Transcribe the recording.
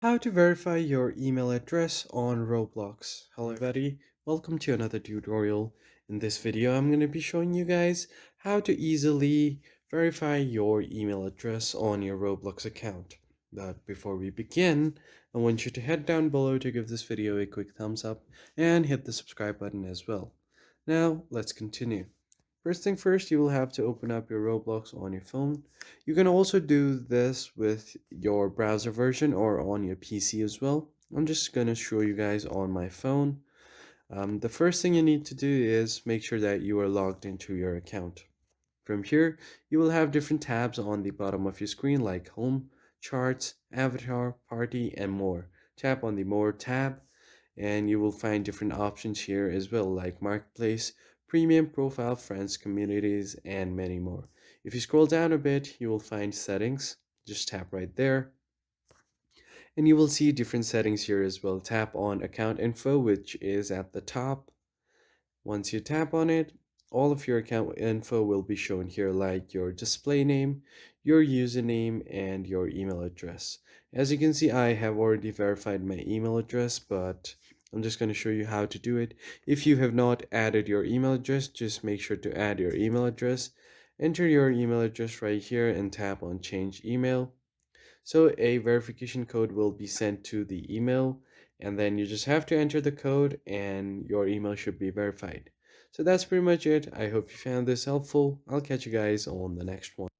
How to verify your email address on Roblox. Hello everybody, welcome to another tutorial. In this video, I'm going to be showing you guys how to easily verify your email address on your Roblox account. But before we begin, I want you to head down below to give this video a quick thumbs up and hit the subscribe button as well. Now, let's continue. First thing first, you will have to open up your Roblox on your phone. You can also do this with your browser version or on your PC as well. I'm just going to show you guys on my phone. The first thing you need to do is make sure that you are logged into your account. From here, you will have different tabs on the bottom of your screen like Home, Charts, Avatar, Party, and more. Tap on the More tab and you will find different options here as well like Marketplace, Premium, Profile, Friends, Communities, and many more. If you scroll down a bit, you will find Settings. Just tap right there and you will see different settings here as well. Tap on Account Info, which is at the top. Once you tap on it, all of your account info will be shown here, like your display name, your username, and your email address. As you can see, I have already verified my email address, but I'm just going to show you how to do it. If you have not added your email address, just make sure to add your email address. Enter your email address right here and tap on Change Email. So a verification code will be sent to the email, and then you just have to enter the code and your email should be verified. So that's pretty much it. I hope you found this helpful. I'll catch you guys on the next one.